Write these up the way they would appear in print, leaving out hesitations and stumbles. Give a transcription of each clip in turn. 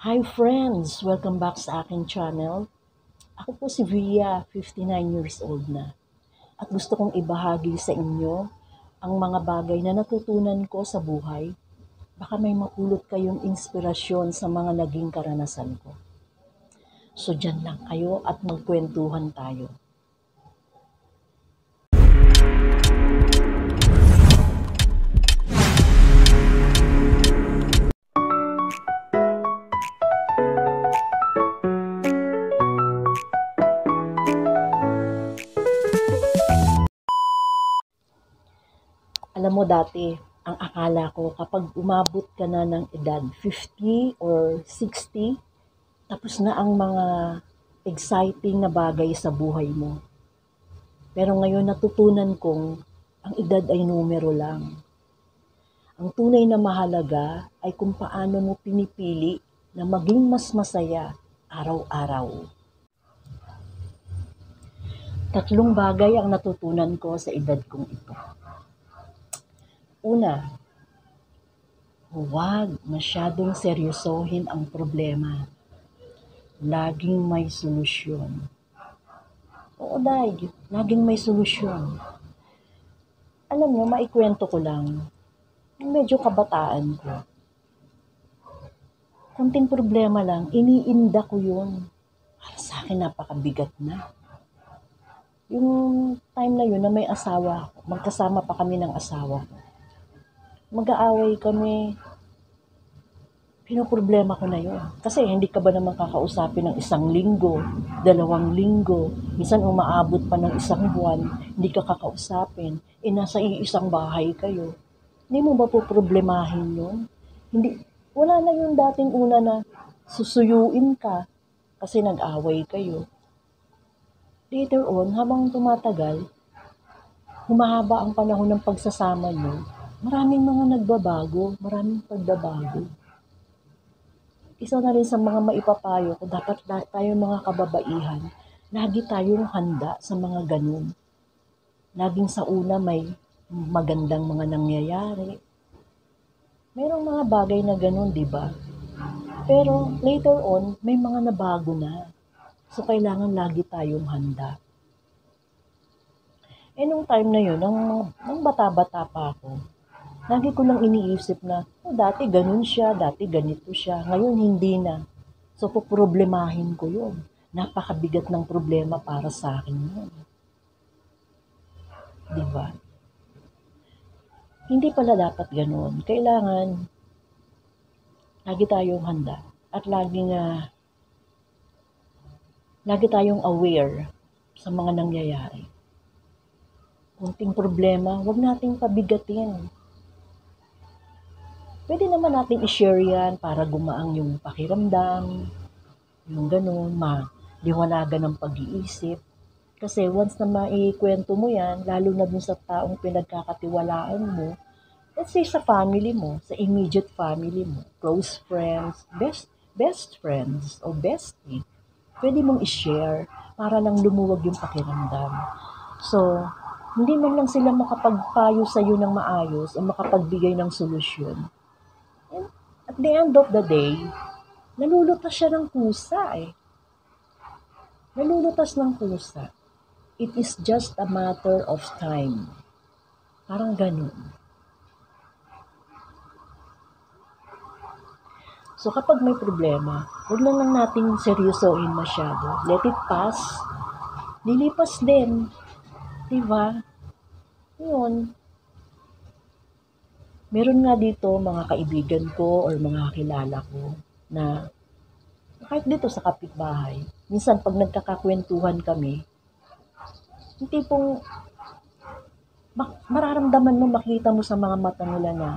Hi friends! Welcome back sa aking channel. Ako po si Via, 59 years old na. At gusto kong ibahagi sa inyo ang mga bagay na natutunan ko sa buhay. Baka may mapulot kayong inspirasyon sa mga naging karanasan ko. So dyan lang kayo at magkwentuhan tayo. Alam mo dati, ang akala ko kapag umabot ka na ng edad 50 or 60, tapos na ang mga exciting na bagay sa buhay mo. Pero ngayon natutunan kong ang edad ay numero lang. Ang tunay na mahalaga ay kung paano mo pinipili na maging mas masaya araw-araw. Tatlong bagay ang natutunan ko sa edad kong ito. Una, huwag masyadong seryosohin ang problema. Laging may solusyon. Oo, Day, laging may solusyon. Alam niyo, maikwento ko lang, medyo kabataan ko. Konting problema lang, iniinda ko yun. Para sa akin, napakabigat na. Yung time na yun na may asawa ako, magkasama pa kami ng asawa ko. Mag-aaway kami, pinoproblema ko na yun. Kasi hindi ka ba naman kakausapin ng 1 linggo, 2 linggo, minsan umaabot pa ng 1 buwan, hindi ka kakausapin, nasa iisang bahay kayo. Hindi mo ba po problemahin yun? Hindi, wala na yung dating una na susuyuin ka kasi nag-away kayo. Later on, habang tumatagal, humahaba ang panahon ng pagsasama nyo, maraming mga nagbabago, maraming pagbabago. Isa na rin sa mga maipapayo ko, dapat tayo mga kababaihan, lagi tayong handa sa mga ganun. Laging sa una may magandang mga nangyayari. Mayroong mga bagay na ganun, di ba? Pero later on, may mga nabago na. So, kailangan lagi tayong handa. Nung time na yun, nung bata-bata pa ako, lagi ko lang iniisip na, dati ganun siya, dati ganito siya. Ngayon, hindi na. So, poproblemahin ko yun. Napakabigat ng problema para sa akin yun. Di ba? Hindi pala dapat ganun. Kailangan, lagi tayong handa. At lagi tayong aware sa mga nangyayari. Kunting problema, huwag nating pabigatin. Pwede naman natin i-share yan para gumaang yung pakiramdam, yung ganun, maliwanagan ng pag-iisip. Kasi once na maikwento mo yan, lalo na dun sa taong pinagkakatiwalaan mo, let's say sa family mo, sa immediate family mo, close friends, best friends o bestie, pwede mong i-share para lang lumuwag yung pakiramdam. So, hindi man lang sila makapagpayo sa iyo ng maayos o makapagbigay ng solusyon. And at the end of the day, nalulutas siya ng kusa eh. Nalulutas ng kusa. It is just a matter of time. Parang ganun. So kapag may problema, huwag na lang nating seryosohin masyado. Let it pass. Lilipas din. Diba? Yun. Meron nga dito mga kaibigan ko or mga kilala ko na kahit dito sa kapitbahay, minsan pag nagkakakwentuhan kami, yung tipong mararamdaman mo, makita mo sa mga mata nila na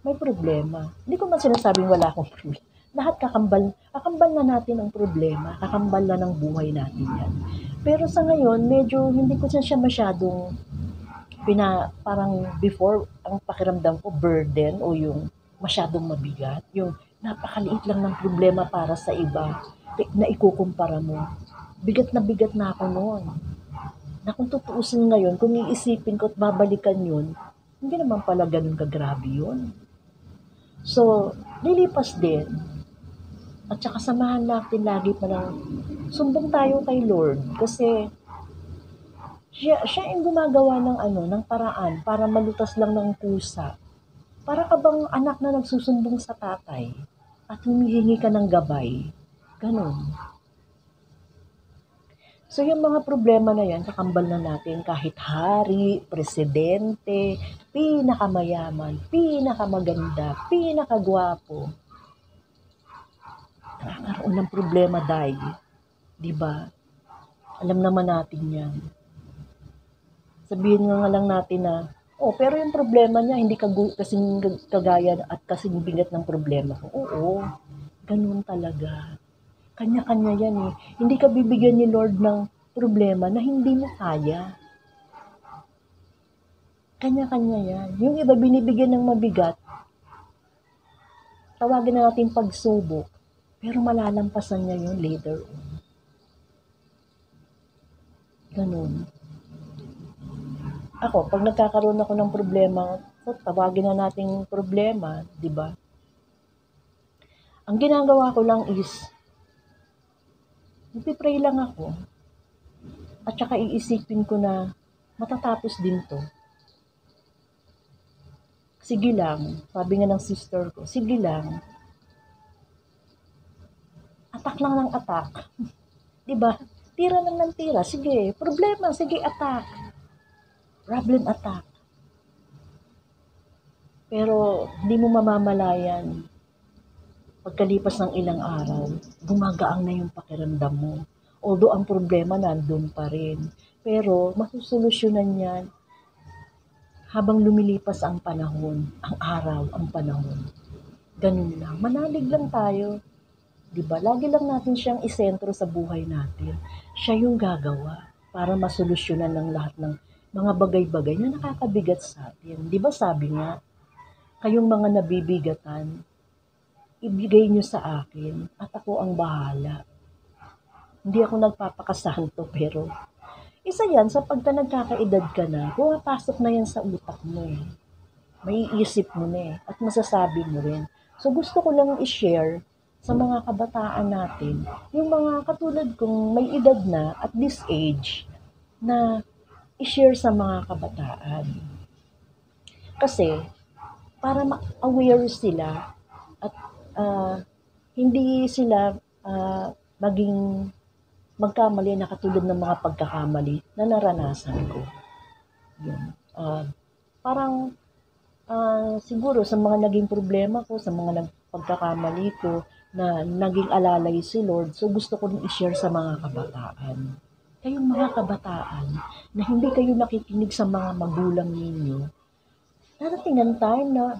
may problema. Hindi ko man sinasabing wala akong problema. Lahat kakambal na natin ang problema, kakambal na ng buhay natin yan. Pero sa ngayon, medyo hindi ko siya masyadong parang before, ang pakiramdam ko burden o yung masyadong mabigat, yung napakaliit lang ng problema para sa iba na ikukumpara mo. Bigat na ako noon. Na kung tutuusin ngayon, kung iisipin ko at babalikan yun, hindi naman pala ganun kagrabe yun. So, lilipas din. At saka samahan natin lagi pa ng sumbong tayo kay Lord kasi siya yung gumagawa ng ng paraan para malutas lang ng kusa. Para ka bang anak na nagsusumbong sa tatay at humihingi ka ng gabay. Ganon. So yung mga problema na yan, kakambal na natin kahit hari, presidente, pinakamayaman, pinakamaganda, pinakagwapo. Nakakaroon ng problema dahil, di ba? Alam naman natin yan. Sabihin nga lang natin na, pero yung problema niya, hindi kasing kagaya at kasing bigat ng problema ko. Oo, ganun talaga. Kanya-kanya yan eh. Hindi ka bibigyan ni Lord ng problema na hindi mo kaya. Kanya-kanya yan. Yung iba binibigyan ng mabigat, tawagin na natin pagsubok, pero malalampasan niya yun later on. Ganun. Ako, pag nagkakaroon ako ng problema, tawagin na nating problema, di ba? Ang ginagawa ko lang is, magpipray lang ako, at saka iisipin ko na matatapos din to. Sige lang, sabi nga ng sister ko, sige lang. Atak lang ng atak. Diba? Tira lang ng tira. Sige, problema, sige, attack. Problem attack. Pero hindi mo mamamalayan. Pagkalipas ng ilang araw, gumagaang na yung pakiramdam mo. Although ang problema nandun pa rin. Pero masusolusyonan yan habang lumilipas ang panahon, ang araw, ang panahon. Ganun lang. Manalig lang tayo. Diba? Lagi lang natin siyang isentro sa buhay natin. Siya yung gagawa para masolusyonan ng lahat ng mga bagay-bagay na nakakabigat sa atin. Diba sabi nga, kayong mga nabibigatan, ibigay nyo sa akin at ako ang bahala. Hindi ako nagpapakasanto pero isa yan sa pagka nagkakaedad ka na, pumapasok na yan sa utak mo eh. Maiisip mo na eh at masasabi mo rin. So gusto ko lang i-share sa mga kabataan natin, yung mga katulad kong may edad na at this age, na i-share sa mga kabataan. Kasi, para ma-aware sila at hindi sila maging magkamali na katulad ng mga pagkakamali na naranasan ko. Yun. Parang siguro sa mga naging problema ko, sa mga pagkakamali ko, na naging alalay si Lord, so gusto ko rin i-share sa mga kabataan. Kayong mga kabataan na hindi kayo nakikinig sa mga magulang ninyo, darating ang time na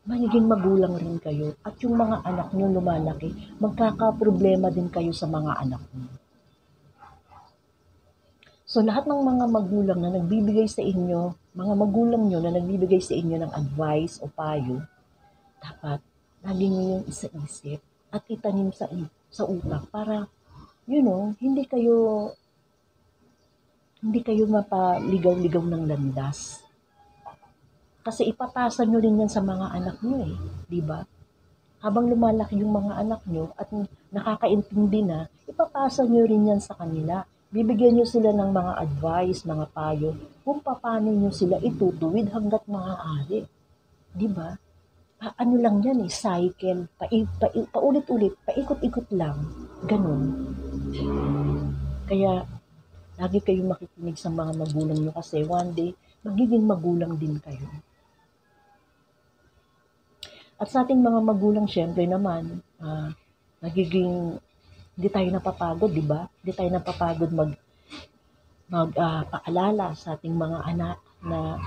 magiging magulang rin kayo at yung mga anak nyo lumalaki, magkakaproblema din kayo sa mga anak nyo. So lahat ng mga magulang na nagbibigay sa inyo, mga magulang nyo na nagbibigay sa inyo ng advice o payo, dapat lagi nyo yung isa-isip at itanim sa utak para, hindi kayo mapaligaw-ligaw ng landas. Kasi ipapasa nyo rin yan sa mga anak nyo eh, di ba? Habang lumalaki yung mga anak nyo at nakakaintindi na, ipapasa nyo rin yan sa kanila. Bibigyan nyo sila ng mga advice, mga payo, kung paano nyo sila itutuwid hanggat maaari. Di ba? Ano lang yan eh, cycle, paulit-ulit, paikot-ikot lang. Ganun. Kaya, lagi kayong makikinig sa mga magulang nyo kasi one day, magiging magulang din kayo. At sa ating mga magulang, syempre naman, hindi tayo napapagod, di ba? Hindi tayo napapagod paalala sa ating mga anak na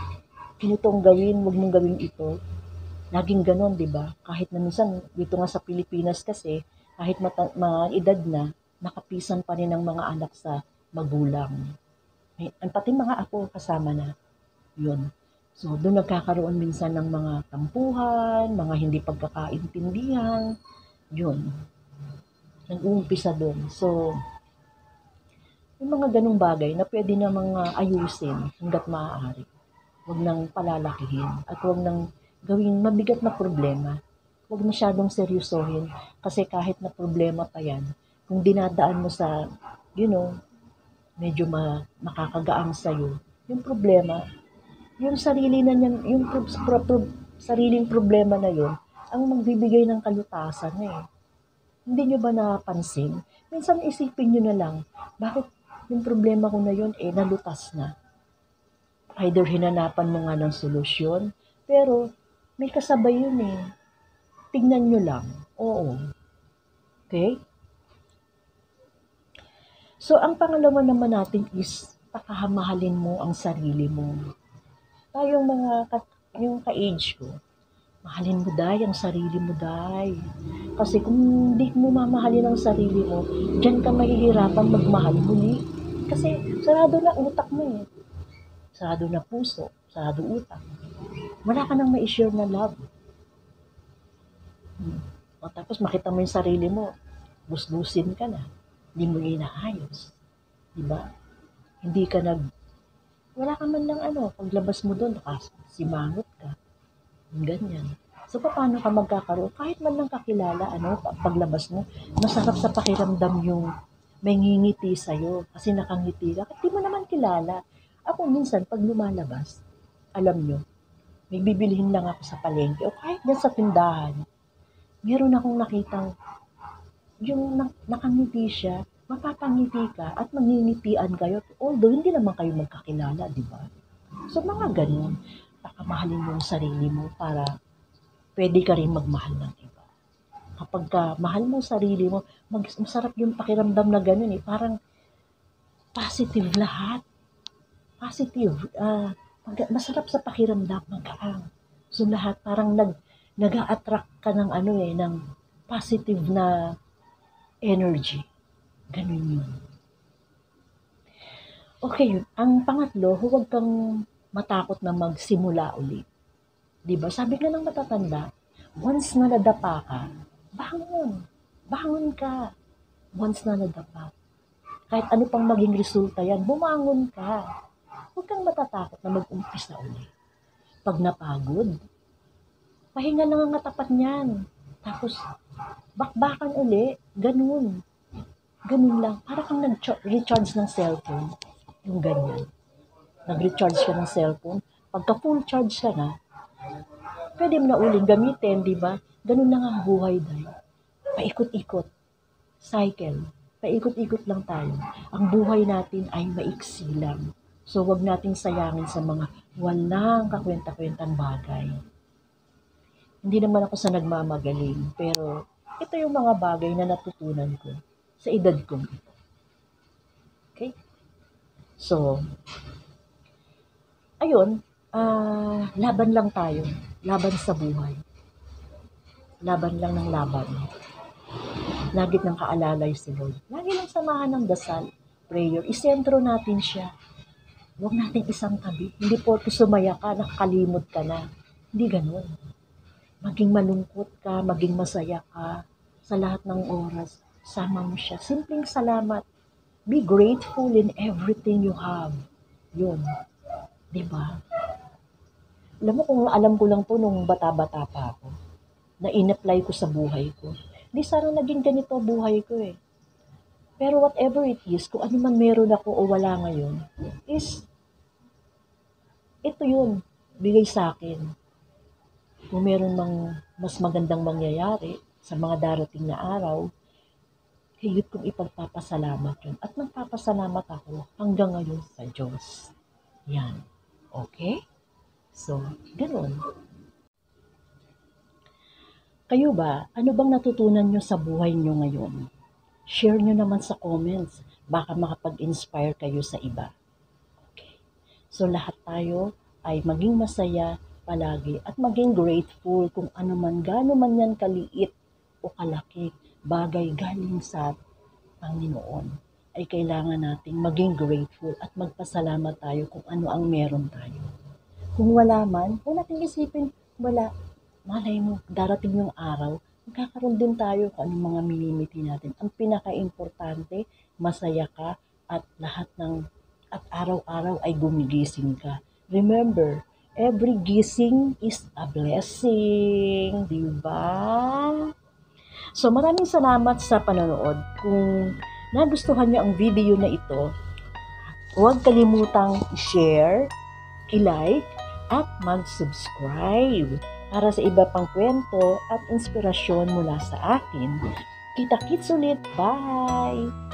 itong gawin, huwag mong gawin ito. Laging ganon, di ba? Kahit na minsan, dito nga sa Pilipinas kasi, kahit edad na, nakapisan pa rin ang mga anak sa magulang. Pati mga apo kasama na. Yun. So, doon nagkakaroon minsan ng mga tampuhan, mga hindi pagkakaintindihan. Yun. Nag-uumpisa doon. So, yung mga ganung bagay na pwede na mga ayusin hanggat maaari. Huwag nang palalakihin at huwag nang gawing mabigat na problema. Huwag masyadong seryosohin kasi kahit na problema pa yan, kung dinadaan mo sa, you know, medyo makakagaang sa'yo, yung problema, yung sarili na niyan, yung sariling problema na yun, ang magbibigay ng kalutasan eh. Hindi nyo ba napansin? Minsan isipin nyo na lang, bakit yung problema ko na yun eh nalutas na? Either hinanapan mo nga ng solusyon, pero may kasabay yun eh. Tignan nyo lang. Oo. Okay? So, ang pangalawa naman natin is pakahamahalin mo ang sarili mo. Tayong mga, yung ka-age ko, mahalin mo day ang sarili mo day. Kasi kung hindi mo mamahalin ang sarili mo, diyan ka mahihirapan magmahal muli. Kasi sarado na utak mo eh. Sarado na puso, sarado utak. Wala ka nang ma-share na love. O tapos makita mo yung sarili mo, busbusin ka na. Hindi mo inaayos. Diba? Hindi ka wala ka man lang paglabas mo doon, simangot ka. Ganyan. So, paano ka magkakaroon? Kahit man lang kakilala, paglabas mo, masarap sa pakiramdam yung may ngingiti sa'yo kasi nakangiti ka. Kasi di mo naman kilala. Ako minsan, pag lumalabas, alam nyo, may bibilihin lang ako sa palengke o kahit dyan sa tindahan, meron akong nakitang yung nakangiti siya, mapapangiti ka at mangingitian kayo. Although, hindi naman kayo magkakilala, di ba? So, mga ganun. Pakamahalin mo yung sarili mo para pwede ka rin magmahal ng iba. Kapag mahal mo sarili mo, masarap yung pakiramdam na ganun eh. Parang positive lahat. Positive. Masarap sa pakiramdam, magaang. So lahat parang nag-a-attract ka ng ng positive na energy. Ganun yun. Okay, ang pangatlo, huwag kang matakot na magsimula ulit. Diba? Sabi nga ng matatanda, once na nadapa ka, bangon. Bangon ka. Once na nadapa. Kahit ano pang maging resulta yan, bumangon ka. Huwag kang matatakot na mag-umpisa ulit. Pag napagod, pahinga lang ang katapat niyan. Tapos, bakbakan uli. Ganun. Ganun lang. Para kang nag-recharge ng cellphone. Yung ganyan. Nag-recharge ka ng cellphone. Pagka full charge ka na, pwede mo na uling gamitin, di ba? Ganun lang ang buhay dahil. Paikot-ikot. Cycle. Paikot-ikot lang tayo. Ang buhay natin ay maiksi lang. So, wag nating sayangin sa mga walang kakwenta-kwentang bagay. Hindi naman ako sa nagmamagaling, pero ito yung mga bagay na natutunan ko sa edad kong ito. Okay? So, ayun, laban lang tayo. Laban sa buhay. Laban lang ng laban. Lagi ng kaalalay si Lord. Lagi lang samahan ng dasal, prayer. Isentro natin siya. Huwag natin isang tabi. Hindi po sumaya ka, nakakalimot ka na. Hindi ganun. Maging malungkot ka, maging masaya ka. Sa lahat ng oras, sama mo siya. Simpleng salamat. Be grateful in everything you have. Yun. Diba? Alam mo kung alam ko lang po nung bata-bata pa ako, na in-apply ko sa buhay ko. Di sana naging ganito buhay ko eh. Pero whatever it is, kung ano man meron ako o wala ngayon, is, ito yun, bigay sa akin. Kung meron mang mas magandang mangyayari sa mga darating na araw, higit kong ipagpapasalamat yun. At nagpapasalamat ako hanggang ngayon sa Diyos. Yan. Okay? So, ganun. Kayo ba, ano bang natutunan nyo sa buhay nyo ngayon? Share nyo naman sa comments. Baka makapag-inspire kayo sa iba. Okay. So lahat tayo ay maging masaya palagi at maging grateful kung ano man, gaano man yan kaliit o kalaki, bagay galing sa Panginoon. Ay kailangan nating maging grateful at magpasalamat tayo kung ano ang meron tayo. Kung wala man, huwag natin isipin, wala. Malay mo, darating yung araw, magkakaroon din tayo kung anong mga minimiti natin. Ang pinaka-importante, masaya ka at lahat ng, at araw-araw ay gumigising ka. Remember, Every gising is a blessing, di ba? So maraming salamat sa panonood. Kung nagustuhan niyo ang video na ito, huwag kalimutang i-share, i-like, at mag-subscribe para sa iba pang kwento at inspirasyon mula sa akin. Kita-kits ulit. Bye!